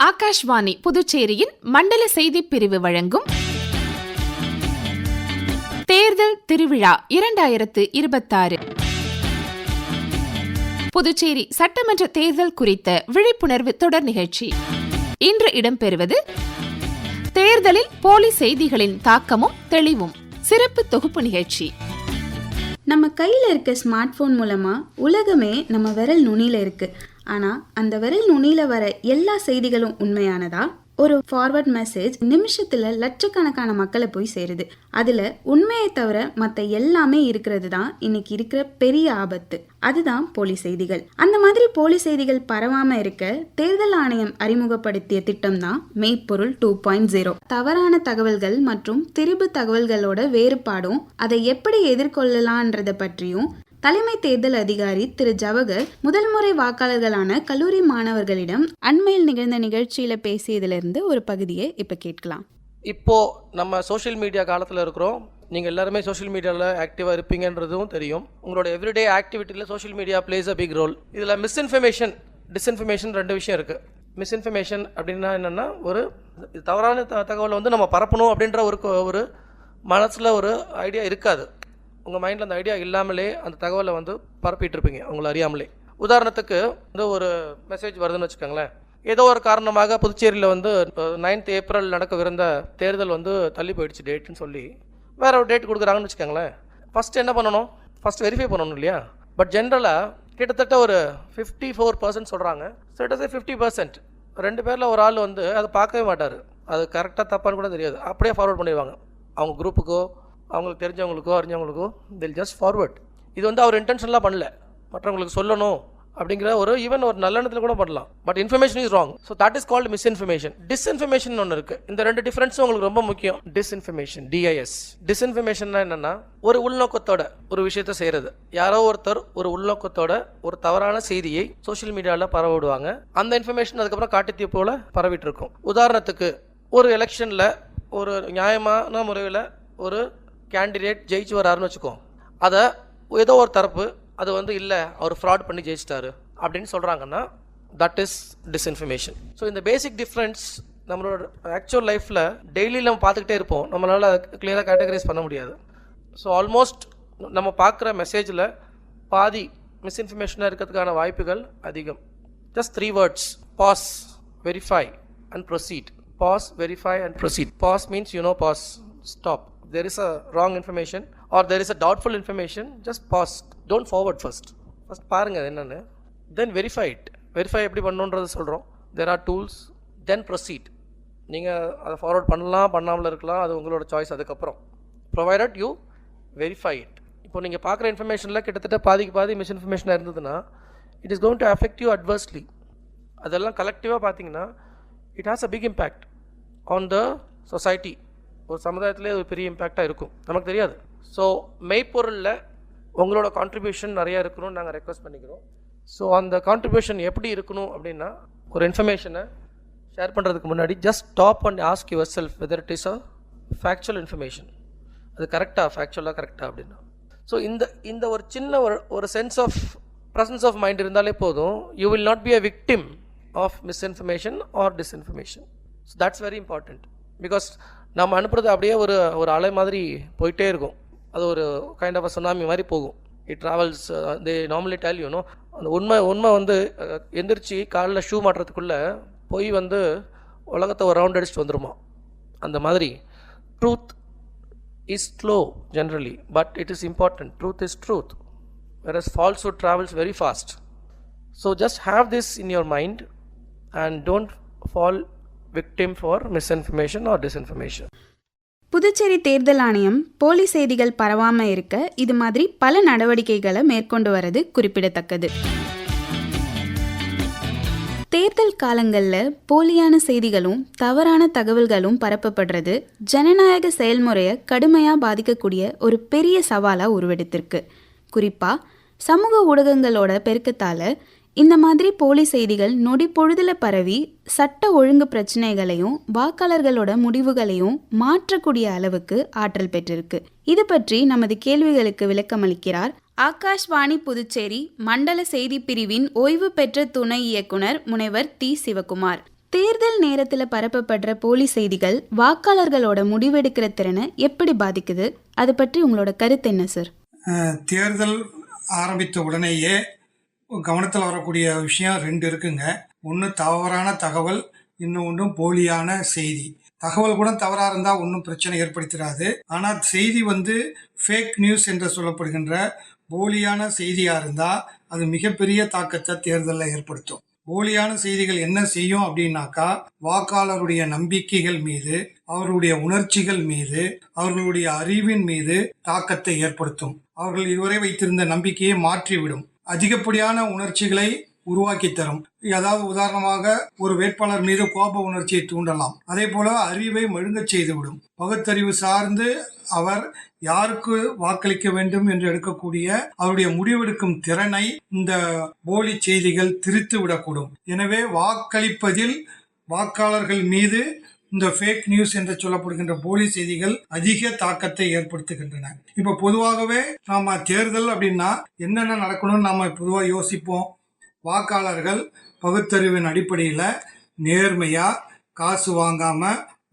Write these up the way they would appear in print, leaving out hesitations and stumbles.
ஆகாஷ்வாணி புதுச்சேரியின் மண்டல செய்திப் பிரிவு வழங்கும் தேர்தல் திருவிழா 2026. புதுச்சேரி சட்டமன்ற தேர்தல் குறித்த விழிப்புணர்வு தொடர் நிகழ்ச்சி. இன்று இடம்பெறுவது தேர்தலில் போலி செய்திகளின் தாக்கமும் தெளிவும் சிறப்பு தொகுப்பு நிகழ்ச்சி. நம்ம கையில் இருக்க ஸ்மார்ட் போன் மூலமா உலகமே நம்ம விரல் நுனியில இருக்கு. ஆனா அந்த விரல் நுனியில வர எல்லா செய்திகளும் உண்மையானதா? ஒரு ஃபார்வர்ட் மெசேஜ் நிமிஷத்துல லட்சக்கணக்கான மக்களை போய் சேருது. அதுல உண்மையை தவிர மற்ற எல்லாமே இருக்கிறது தான் இன்னைக்கு இருக்கிற பெரிய ஆபத்து. அதுதான் போலி செய்திகள். அந்த மாதிரி போலி செய்திகள் பரவாம இருக்க தேர்தல் ஆணையம் அறிமுகப்படுத்திய திட்டம் தான் மெய்ப்பொருள் 2.0. தவறான தகவல்கள் மற்றும் திரிபு தகவல்களோட வேறுபாடும் அதை எப்படி எதிர்கொள்ளலான்றத பற்றியும் தலைமை தேர்தல் அதிகாரி திரு ஜவஹர் முதல் முறை வாக்காளர்களான கல்லூரி மாணவர்களிடம் அண்மையில் நிகழ்ந்த நிகழ்ச்சியில பேசியதிலிருந்து ஒரு பகுதியை இப்ப கேட்கலாம். இப்போ நம்ம சோஷியல் மீடியா காலத்தில் இருக்கிறோம். நீங்கள் எல்லாருமே சோஷியல் மீடியாவில் ஆக்டிவாக இருப்பீங்கன்றதும் தெரியும். உங்களோட எவ்ரிடே ஆக்டிவிட்டியில் social media plays a big role. இதில் மிஸ்இன்ஃபர்மேஷன், டிஸ்இன்ஃபர்மேஷன் ரெண்டு விஷயம் இருக்குது. மிஸ்இன்ஃபர்மேஷன் அப்படின்னா என்னென்னா, ஒரு தவறான தகவலை வந்து நம்ம பரப்பணும் அப்படின்ற ஒரு மனசில் ஒரு ஐடியா இருக்காது. உங்கள் மைண்டில் அந்த ஐடியா இல்லாமலே அந்த தகவலை வந்து பரப்பிட்டு இருப்பீங்க உங்களை அறியாமலே. உதாரணத்துக்கு வந்து ஒரு மெசேஜ் வருதுன்னு வச்சுக்கோங்களேன். ஏதோ ஒரு காரணமாக புதுச்சேரியில் வந்து 9th ஏப்ரல் நடக்கவிருந்த தேர்தல் வந்து தள்ளி போயிடுச்சு டேட்டுன்னு சொல்லி வேறு ஒரு டேட் கொடுக்குறாங்கன்னு வச்சுக்கோங்களேன். ஃபஸ்ட்டு என்ன பண்ணணும்? ஃபஸ்ட் வெரிஃபை பண்ணணும் இல்லையா? பட் ஜென்ரலாக கிட்டத்தட்ட ஒரு 54% சொல்கிறாங்க. So it is 50%. 2 பேரில் ஒரு ஆள் வந்து அதை பார்க்கவே மாட்டார். அது கரெக்டாக தப்பான்னு கூட தெரியாது. அப்படியே ஃபார்வர்ட் பண்ணிடுவாங்க அவங்க குரூப்புக்கோ, அவங்களுக்கு தெரிஞ்சவங்களுக்கோ அறிஞ்சவங்களுக்கோ. தில் ஜஸ்ட் ஃபார்வர்ட். இது வந்து அவர் இன்டென்ஷன்லாம் பண்ணல, மற்றவங்களுக்கு சொல்லணும் அப்படிங்கிற ஒரு ஈவன் ஒரு நல்ல எண்ணத்தில் கூட பண்ணலாம். But information is wrong. So that is called misinformation. Disinformation ஒன்று இருக்குது. இந்த ரெண்டு டிஃப்ரென்ஸும் உங்களுக்கு ரொம்ப முக்கியம். Disinformation, DIS. டிஸ்இன்ஃபர்மேஷன்னா என்னென்னா, ஒரு உள்நோக்கத்தோட ஒரு விஷயத்தை செய்கிறது. யாரோ ஒருத்தர் ஒரு உள்நோக்கத்தோட ஒரு தவறான செய்தியை சோஷியல் மீடியாவில் பரவ விடுவாங்க. அந்த இன்ஃபர்மேஷன் அதுக்கப்புறம் காட்டுத்தீ போல பரவிட்டு இருக்கும். உதாரணத்துக்கு ஒரு எலெக்ஷனில் ஒரு நியாயமான முறையில் ஒரு கேண்டிடேட் ஜெயிச்சு வராருன்னு வச்சுக்கோ. அதை ஏதோ ஒரு தரப்பு அது வந்து இல்லை, அவர் ஃப்ராட் பண்ணி ஜெயிச்சிட்டாரு அப்படின்னு சொல்கிறாங்கன்னா தட் இஸ் டிஸ்இன்ஃபர்மேஷன். ஸோ இந்த பேசிக் டிஃப்ரென்ஸ் நம்மளோட ஆக்சுவல் லைஃப்பில் டெய்லி நம்ம பார்த்துக்கிட்டே இருப்போம். நம்மளால் கிளியராக கேட்டகரைஸ் பண்ண முடியாது. ஸோ ஆல்மோஸ்ட் நம்ம பார்க்குற மெசேஜில் பாதி மிஸ்இன்ஃபர்மேஷனாக இருக்கிறதுக்கான வாய்ப்புகள் அதிகம். Just 3 words: pause, verify and proceed. Pause, verify and proceed. Pause means pause, stop. There is a wrong information or there is a doubtful information, just pause. Don't forward first. First பாருங்க என்னன்னு, then verify it. Verify எப்படி பண்ணணுன்றது சொல்கிறோம். There are tools. Then proceed. நீங்கள் அதை forward பண்ணலாம், பண்ணாமல் இருக்கலாம், அது உங்களோட சாய்ஸ். அதுக்கப்புறம் provided you verify it. இப்போ நீங்கள் பார்க்குற இன்ஃபர்மேஷனில் கிட்டத்தட்ட பாதிக்கு பாதி மிஸ்இன்ஃபர்மேஷனாக இருந்ததுன்னா it is going to affect you adversely. அதெல்லாம் கலெக்டிவாக பார்த்தீங்கன்னா it has a big impact on the society. ஒரு சமுதாயத்திலே ஒரு பெரிய இம்பேக்டாக இருக்கும், நமக்கு தெரியாது. ஸோ மெய்ப்பொருளில் உங்களோட கான்ட்ரிபியூஷன் நிறையா இருக்கணும்னு நாங்கள் ரெக்வஸ்ட் பண்ணிக்கிறோம். ஸோ அந்த கான்ட்ரிபியூஷன் எப்படி இருக்கணும் அப்படின்னா, ஒரு இன்ஃபர்மேஷனை ஷேர் பண்ணுறதுக்கு முன்னாடி just stop and ask your self whether it is a factual information. அது கரெக்டாக, ஃபேக்சுவலாக கரெக்டாக அப்படின்னா. ஸோ இந்த ஒரு சின்ன ஒரு sense of presence of mind இருந்தாலே போதும். You will not be a victim of misinformation or disinformation. So that's very important. Because நம்ம அனுப்புறது அப்படியே ஒரு அலை மாதிரி போயிட்டே இருக்கும். அது ஒரு கைண்ட் ஆஃப் அ சுனாமி மாதிரி போகும். It travels. They normally tell you know, அந்த உண்மை வந்து எந்திரிச்சு காலில் ஷூ மாட்டுறதுக்குள்ளே போய் வந்து உலகத்தை ஒரு ரவுண்ட் அடிச்சுட்டு வந்துருமா. அந்த மாதிரி truth is slow generally, but it is important. Truth is truth, whereas falsehood travels very fast. So just have this in your mind and don't fall victim for misinformation or disinformation. Puducherry தேர்தல் ஆணையம் போலி செய்திகள் பரவாம இருக்க இது மாதிரி பல நடவடிக்கைகளை மேற்கொண்டு வரது குறிப்பிடத்தக்கது. தேர்தல் காலங்களில் போலியான செய்திகளும் தவறான தகவல்களும் பரப்பப்படுறது ஜனநாயக செயல்முறையை கடுமையாக பாதிக்கக்கூடிய ஒரு பெரிய சவாலாக உருவெடுத்திருக்கு. குறிப்பாக சமூக ஊடகங்களோட பெருக்கத்தால் இந்த மாதிரி போலி செய்திகள் நொடி பொழுதுல பரவி சட்ட ஒழுங்கு பிரச்சனைகளையும் வாக்காளர்களோட முடிவுகளையும் மாற்றக்கூடிய அளவுக்கு ஆற்றல் பெற்றிருக்கு. இது பற்றி நமது கேள்விகளுக்கு விளக்கமளிக்கிறார் ஆகாஷ்வாணி புதுச்சேரி மண்டல செய்தி பிரிவின் ஓய்வு பெற்ற துணை இயக்குனர் முனைவர் தி. சிவகுமார். தேர்தல் நேரத்தில் பரப்பப்படுற போலி செய்திகள் வாக்காளர்களோட முடிவெடுக்கிற திறனை எப்படி பாதிக்குது? அதை பற்றி உங்களோட கருத்து என்ன சார்? தேர்தல் ஆரம்பித்த உடனேயே கவனத்தில் வரக்கூடிய விஷயம் 2 இருக்குங்க. ஒன்று தவறான தகவல், இன்னொன்று போலியான செய்தி. தகவல் கூட தவறாக இருந்தால் ஒன்றும் பிரச்சனை ஏற்படுத்திடாது. ஆனால் செய்தி ஃபேக் நியூஸ் என்று சொல்லப்படுகின்ற போலியான செய்தியாக இருந்தால் அது மிகப்பெரிய தாக்கத்தை தேர்தலில் ஏற்படுத்தும். போலியான செய்திகள் என்ன செய்யும் அப்படின்னாக்கா, வாக்காளருடைய நம்பிக்கைகள் மீது, அவர்களுடைய உணர்ச்சிகள் மீது, அவர்களுடைய அறிவின் மீது தாக்கத்தை ஏற்படுத்தும். அவர்கள் இதுவரை வைத்திருந்த நம்பிக்கையை மாற்றிவிடும். அதிகப்படியான உணர்ச்சிகளை உருவாக்கி தரும். அதாவது உதாரணமாக ஒரு வேட்பாளர் மீது கோப உணர்ச்சியை தூண்டலாம். அதே போல அறிவை மழுங்கச் செய்துவிடும். பகுத்தறிவு சார்ந்து அவர் யாருக்கு வாக்களிக்க வேண்டும் என்று எடுக்கக்கூடிய அவருடைய முடிவெடுக்கும் திறனை இந்த போலி செய்திகள் திரித்து விடக்கூடும். எனவே வாக்களிப்பதில் வாக்காளர்கள் மீது இந்த ஃபேக் நியூஸ் என்று சொல்லப்படுகின்ற போலி செய்திகள் அதிக தாக்கத்தை ஏற்படுத்துகின்றன. இப்ப பொதுவாகவே நாம தேர்தல் அப்படின்னா என்னென்ன நடக்கணும்னு நாம பொதுவாக யோசிப்போம். வாக்காளர்கள் பகுத்தறிவின் அடிப்படையில் நேர்மையா காசு வாங்காம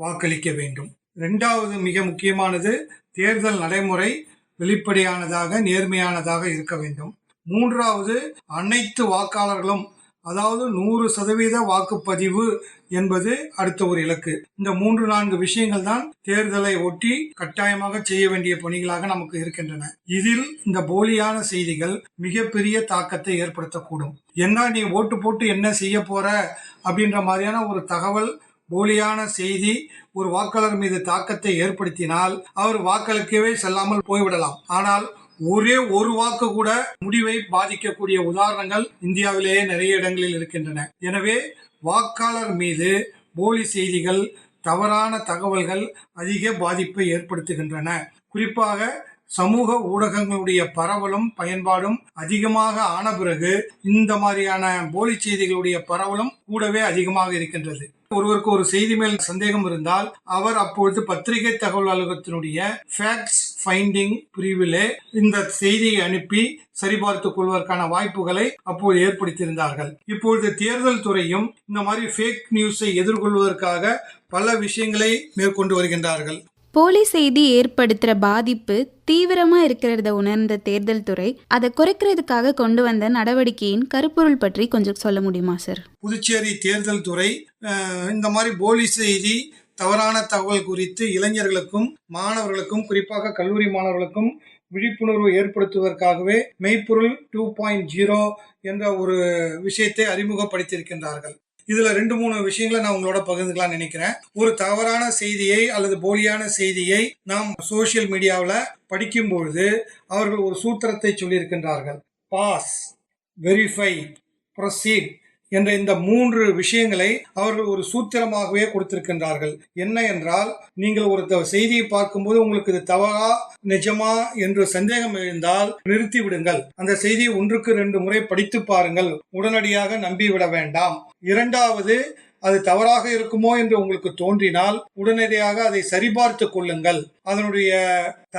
வாக்களிக்க வேண்டும். 2வது மிக முக்கியமானது, தேர்தல் நடைமுறை வெளிப்படையானதாக நேர்மையானதாக இருக்க வேண்டும். 3வது, அனைத்து வாக்காளர்களும், அதாவது 100% வாக்குப்பதிவு என்பது அடுத்த ஒரு இலக்கு. இந்த 3-4 விஷயங்கள் தான் தேர்தலை ஒட்டி கட்டாயமாக செய்ய வேண்டிய பணிகளாக நமக்கு இருக்கின்றன. இதில் இந்த போலியான செய்திகள் மிகப்பெரிய தாக்கத்தை ஏற்படுத்தக்கூடும். என்ன நீ ஓட்டு போட்டு என்ன செய்ய போற அப்படின்ற மாதிரியான ஒரு தகவல், போலியான செய்தி ஒரு வாக்காளர் மீது தாக்கத்தை ஏற்படுத்தினால் அவர் வாக்களிக்கவே செல்லாமல் போய்விடலாம். ஆனால் ஒரே ஒரு வாக்கு கூட முடிவை பாதிக்கக்கூடிய உதாரணங்கள் இந்தியாவிலேயே நிறைய இடங்களில் இருக்கின்றன. எனவே வாக்காளர் மீது போலி செய்திகள், தவறான தகவல்கள் அதிக பாதிப்பை ஏற்படுத்துகின்றன. குறிப்பாக சமூக ஊடகங்களுடைய பரவலும் பயன்பாடும் அதிகமாக ஆன பிறகு இந்த மாதிரியான போலி செய்திகளுடைய பரவலும் கூடவே அதிகமாக இருக்கின்றது. ஒருவருக்கு ஒரு செய்தி மேல் சந்தேகம் இருந்தால் அவர் அப்பொழுது பத்திரிகை தகவல் அலுவலகத்தினுடைய ஃபேக்ட்ஸ் ஃபைண்டிங் பிரிவிலே இந்த செய்தியை அனுப்பி சரிபார்த்துக் கொள்வதற்கான வாய்ப்புகளை அப்போது ஏற்படுத்தியிருந்தார்கள். இப்பொழுது தேர்தல் துறையும் இந்த மாதிரி ஃபேக் நியூஸை எதிர்கொள்வதற்காக பல விஷயங்களை மேற்கொண்டு வருகின்றார்கள். போலி செய்தி ஏற்படுத்துகிற பாதிப்பு தீவிரமாக இருக்கிறத உணர்ந்த தேர்தல் துறை அதை குறைக்கிறதுக்காக கொண்டு வந்த நடவடிக்கையின் கருப்பொருள் பற்றி கொஞ்சம் சொல்ல முடியுமா சார்? புதுச்சேரி தேர்தல் துறை இந்த மாதிரி போலி செய்தி, தவறான தகவல் குறித்து இளைஞர்களுக்கும் மாணவர்களுக்கும், குறிப்பாக கல்லூரி மாணவர்களுக்கும் விழிப்புணர்வு ஏற்படுத்துவதற்காகவே மெய்ப்பொருள் 2.0 என்ற ஒரு விஷயத்தை அறிமுகப்படுத்தியிருக்கின்றார்கள். இதுல 2-3 விஷயங்களை நான் உங்களோட பகிர்ந்துக்கலாம் நினைக்கிறேன். ஒரு தவறான செய்தியை அல்லது போலியான செய்தியை நாம் சோசியல் மீடியாவில் படிக்கும் பொழுது அவர்கள் ஒரு சூத்திரத்தை சொல்லியிருக்கின்றார்கள். பாஸ், வெரிஃபை, ப்ரொசீட் என்ற இந்த 3 விஷயங்களை அவர்கள் ஒரு சூத்திரமாகவே கொடுத்திருக்கின்றார்கள். என்ன என்றால், நீங்கள் ஒரு செய்தியை பார்க்கும்போது உங்களுக்கு இது தவறா நிஜமா என்று சந்தேகம் எழுந்தால் நிறுத்தி விடுங்கள். அந்த செய்தியை 1-2 முறை படித்து பாருங்கள். உடனடியாக நம்பிவிட வேண்டாம். 2வது, அது தவறாக இருக்குமோ என்று உங்களுக்கு தோன்றினால் உடனடியாக அதை சரிபார்த்து கொள்ளுங்கள். அதனுடைய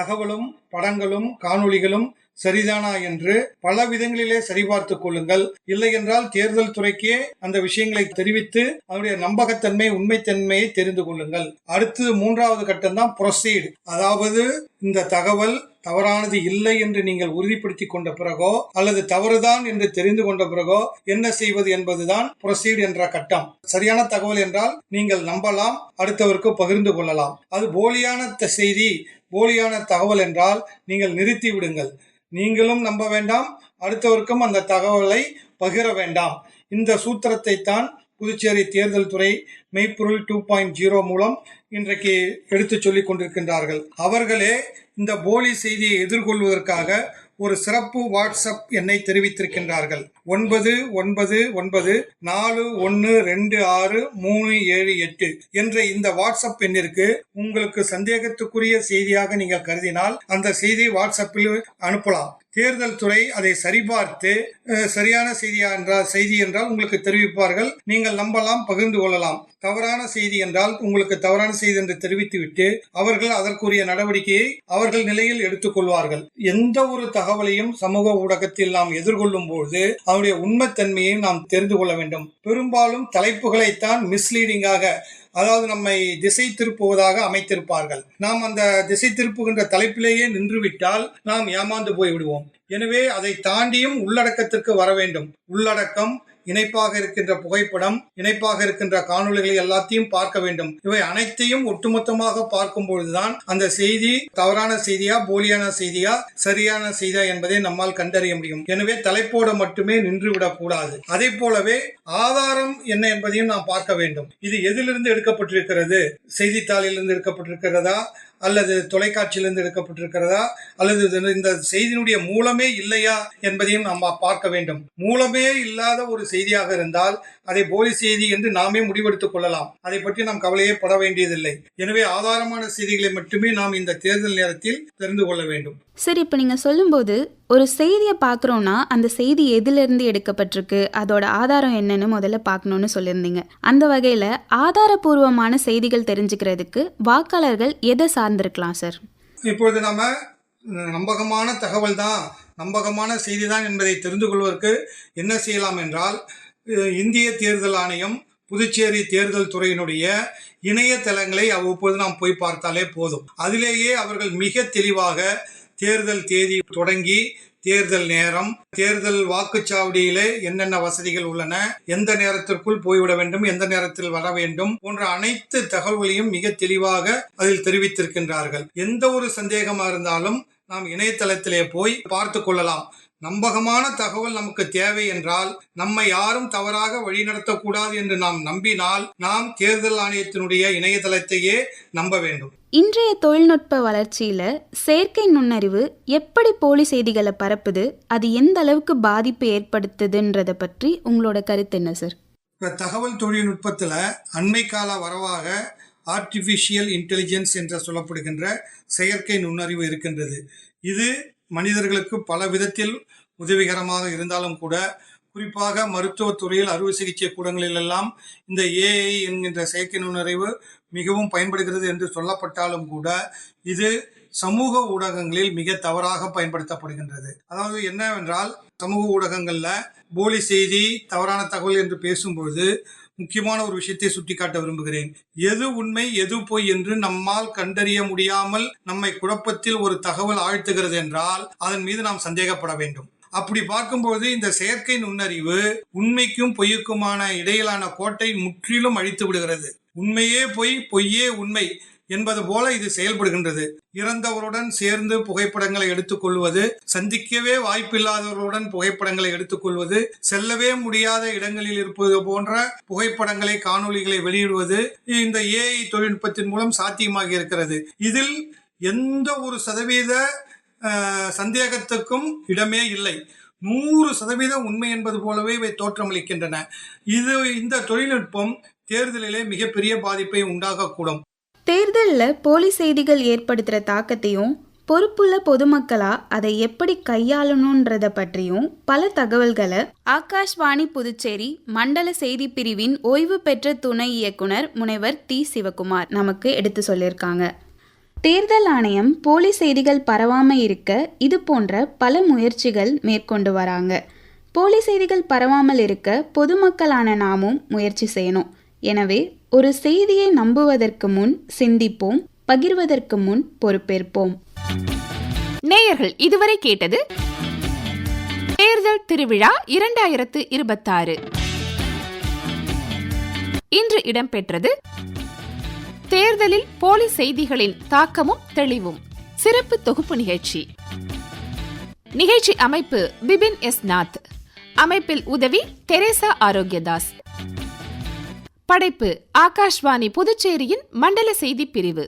தகவலும் படங்களும் காணொளிகளும் சரிதானா என்று பல விதங்களிலே சரிபார்த்துக் கொள்ளுங்கள். இல்லை என்றால் தேர்தல் துறைக்கே அந்த விஷயங்களை தெரிவித்து அதனுடைய நம்பகத்தன்மை, உண்மைத்தன்மையை தெரிந்து கொள்ளுங்கள். அடுத்து 3வது கட்டம் தான் ப்ரொசீட். அதாவது இந்த தகவல் தவறானது இல்லை என்று நீங்கள் உறுதிப்படுத்தி கொண்ட பிறகோ அல்லது தவறுதான் என்று தெரிந்து கொண்ட பிறகோ என்ன செய்வது என்பதுதான் ப்ரொசீட் என்ற கட்டம். சரியான தகவல் என்றால் நீங்கள் நம்பலாம், அடுத்தவருக்கு பகிர்ந்து கொள்ளலாம். அது போலியான செய்தி, போலியான தகவல் என்றால் நீங்கள் நிறுத்தி விடுங்கள். நீங்களும் நம்ப வேண்டாம், அடுத்தவருக்கும் அந்த தகவலை பகிர வேண்டாம். இந்த சூத்திரத்தை தான் புதுச்சேரி தேர்தல் துறை மெய்ப்பொருள் 2.0 மூலம் இன்றைக்கு எடுத்து சொல்லிக் கொண்டிருக்கின்றார்கள். அவர்களே இந்த போலி செய்தியை எதிர்கொள்வதற்காக ஒரு சிறப்பு வாட்ஸ்அப் எண்ணை தெரிவித்திருக்கின்றார்கள். 9994126378 என்ற இந்த வாட்ஸ்அப் எண்ணிற்கு உங்களுக்கு சந்தேகத்துக்குரிய செய்தியாக நீங்கள் கருதினால் அந்த செய்தியை வாட்ஸ்அப்பில் அனுப்பலாம். தேர்தல் துறை அதை சரிபார்த்து சரியான செய்தி என்றால் உங்களுக்கு தெரிவிப்பார்கள். நீங்கள் நம்பலாம், பகிர்ந்து கொள்ளலாம். தவறான செய்தி என்றால் உங்களுக்கு தவறான செய்தி என்று தெரிவித்துவிட்டு அவர்கள் அதற்குரிய நடவடிக்கையை அவர்கள் நிலையில் எடுத்துக்கொள்வார்கள். எந்த ஒரு தகவலையும் சமூக ஊடகத்தில் நாம் எதிர்கொள்ளும் போது அவருடைய உண்மைத்தன்மையை நாம் தெரிந்து கொள்ள வேண்டும். பெரும்பாலும் தலைப்புகளைத்தான் மிஸ்லீடிங்காக, அதாவது நம்மை திசை திருப்புவதாக அமைத்திருப்பார்கள். நாம் அந்த திசை திருப்புகின்ற தலைப்பிலேயே நின்றுவிட்டால் நாம் ஏமாந்து போய் விடுவோம். எனவே அதை தாண்டியும் உள்ளடக்கத்திற்கு வர வேண்டும். உள்ளடக்கம், இணைப்பாக இருக்கின்ற புகைப்படம், இணைப்பாக இருக்கின்ற காணொளிகளை எல்லாத்தையும் பார்க்க வேண்டும். இவை அனைத்தையும் ஒட்டுமொத்தமாக பார்க்கும் பொழுதுதான் அந்த செய்தி தவறான செய்தியா, போலியான செய்தியா, சரியான செய்தியா என்பதை நம்மால் கண்டறிய முடியும். எனவே தலைப்போடு மட்டுமே நின்றுவிடக் கூடாது. அதே போலவே ஆதாரம் என்ன என்பதையும் நாம் பார்க்க வேண்டும். இது எதிலிருந்து எடுக்கப்பட்டிருக்கிறது? செய்தித்தாளிலிருந்து எடுக்கப்பட்டிருக்கிறதா, அல்லது தொலைக்காட்சியிலிருந்து எடுக்கப்பட்டிருக்கிறதா, அல்லது இந்த செய்தியினுடைய மூலமே இல்லையா என்பதையும் நாம் பார்க்க வேண்டும். மூலமே இல்லாத ஒரு செய்தியாக இருந்தால் அதை போலி செய்தி என்று நாமே முடிவெடுத்துக் கொள்ளலாம். அதை பற்றி நாம் கவலையே பட வேண்டியதில்லை. எனவே ஆதாரமான செய்திகளை மட்டுமே நாம் இந்த தேர்தல் நேரத்தில் தெரிந்து கொள்ள வேண்டும். சரி, இப்போ நீங்கள் சொல்லும்போது ஒரு செய்தியை பார்க்குறோன்னா அந்த செய்தி எதிலிருந்து எடுக்கப்பட்டிருக்கு, அதோட ஆதாரம் என்னன்னு முதல்ல பார்க்கணுன்னு சொல்லியிருந்தீங்க. அந்த வகையில் ஆதாரபூர்வமான செய்திகள் தெரிஞ்சுக்கிறதுக்கு வாக்காளர்கள் எதை சார்ந்திருக்கலாம் சார்? இப்பொழுது நம்ம நம்பகமான தகவல் தான், நம்பகமான செய்தி தான் என்பதை தெரிந்து கொள்வதற்கு என்ன செய்யலாம் என்றால், இந்திய தேர்தல் ஆணையம், புதுச்சேரி தேர்தல் துறையினுடைய இணையதளங்களை அவ்வப்போது நாம் போய் பார்த்தாலே போதும். அதிலேயே அவர்கள் மிக தெளிவாக தேர்தல் தேதி தொடங்கி தேர்தல் நேரம், தேர்தல் வாக்குச்சாவடியிலே என்னென்ன வசதிகள் உள்ளன, எந்த நேரத்திற்குள் போய்விட வேண்டும், எந்த நேரத்தில் வர வேண்டும் போன்ற அனைத்து தகவல்களையும் மிக தெளிவாக அதில் தெரிவித்திருக்கின்றார்கள். எந்த ஒரு சந்தேகமா இருந்தாலும் நாம் இணையதளத்திலே போய் பார்த்து கொள்ளலாம். நம்பகமான தகவல் நமக்கு தேவை என்றால் நம்மை யாரும் தவறாக வழிநடத்தக்கூடாது என்று நாம் நம்பினால் நாம் தேர்தல் ஆணையத்தினுடைய இணையதளத்தையே நம்ப வேண்டும். இன்றைய தொழில்நுட்ப வளர்ச்சியில செயற்கை நுண்ணறிவு எப்படி போலி செய்திகளை பரப்புது, அது எந்த அளவுக்கு பாதிப்பு ஏற்படுத்துதுன்றதை பற்றி உங்களோட கருத்து என்ன சார்? இப்போ தகவல் தொழில்நுட்பத்தில் அண்மை கால வரவாக ஆர்டிஃபிஷியல் இன்டெலிஜென்ஸ் என்று சொல்லப்படுகின்ற செயற்கை நுண்ணறிவு இருக்கின்றது. இது மனிதர்களுக்கு பல விதத்தில் உதவிகரமாக இருந்தாலும் கூட, குறிப்பாக மருத்துவத்துறையில் அறுவை சிகிச்சை கூடங்களில் எல்லாம் இந்த ஏஐ என்கின்ற செயற்கை நுண்ணறிவு மிகவும் பயன்படுகிறது என்று சொல்லப்பட்டாலும் கூட இது சமூக ஊடகங்களில் மிக தவறாக பயன்படுத்தப்படுகின்றது. அதாவது என்னவென்றால், சமூக ஊடகங்களில் போலி செய்தி, தவறான தகவல் என்று பேசும்போது முக்கியமான ஒரு விஷயத்தை சுட்டிக்காட்ட விரும்புகிறேன். எது உண்மை எது பொய் என்று நம்மால் கண்டறிய முடியாமல் நம்மை குழப்பத்தில் ஒரு தகவல் ஆழ்த்துகிறது என்றால் அதன் மீது நாம் சந்தேகப்பட வேண்டும். அப்படி பார்க்கும்போது இந்த செயற்கை நுண்ணறிவு உண்மைக்கும் பொய்யுக்குமான இடையிலான கோட்டை முற்றிலும் அழித்து விடுகிறது. உண்மையே பொய், பொய்யே உண்மை என்பது போல இது செயல்படுகின்றது. இறந்தவருடன் சேர்ந்து புகைப்படங்களை எடுத்துக்கொள்வது, சந்திக்கவே வாய்ப்பில்லாதவர்களுடன் புகைப்படங்களை எடுத்துக்கொள்வது, செல்லவே முடியாத இடங்களில் இருப்பது போன்ற புகைப்படங்களை, காணொளிகளை வெளியிடுவது இந்த ஏஐ தொழில்நுட்பத்தின் மூலம் சாத்தியமாகி இருக்கிறது. இதில் எந்த ஒரு சதவீத சந்தேகத்துக்கும் இடமே இல்லை. 100% உண்மை என்பது போலவே இவை தோற்றமளிக்கின்றன. இந்த தொழில்நுட்பம் தேர்தலிலே மிகப்பெரிய பாதிப்பை உண்டாகக்கூடும். தேர்தலில் போலி செய்திகள் ஏற்படுத்துகிற தாக்கத்தையும் பொறுப்புள்ள பொதுமக்களா அதை எப்படி கையாளணுன்றத பற்றியும் பல தகவல்களை ஆகாஷ்வாணி புதுச்சேரி மண்டல செய்தி பிரிவின் ஓய்வு பெற்ற துணை இயக்குனர் முனைவர் டி. சிவகுமார் நமக்கு எடுத்து சொல்லியிருக்காங்க. தேர்தல் ஆணையம் போலி செய்திகள் பரவாமல் இருக்க இது போன்ற பல முயற்சிகள் மேற்கொண்டு வராங்க. போலி செய்திகள் பரவாமல் இருக்க பொதுமக்களான நாமும் முயற்சி செய்யணும். எனவே ஒரு செய்தியை நம்புவதற்கு முன் சிந்திப்போம், பகிர்வதற்கு முன் பொறுப்பேற்போம். நேயர்கள் இதுவரை கேட்டது தேர்தல் திருவிழா 2026. இன்று இடம்பெற்றது தேர்தலில் போலி செய்திகளின் தாக்கமும் தெளிவும் சிறப்பு தொகுப்பு நிகழ்ச்சி. நிகழ்ச்சி அமைப்பு பிபின் எஸ் நாத். அமைப்பில் உதவி தெரேசா ஆரோக்கியதாஸ். படைப்பு ஆகாஷ்வாணி புதுச்சேரியின் மண்டல செய்தி பிரிவு.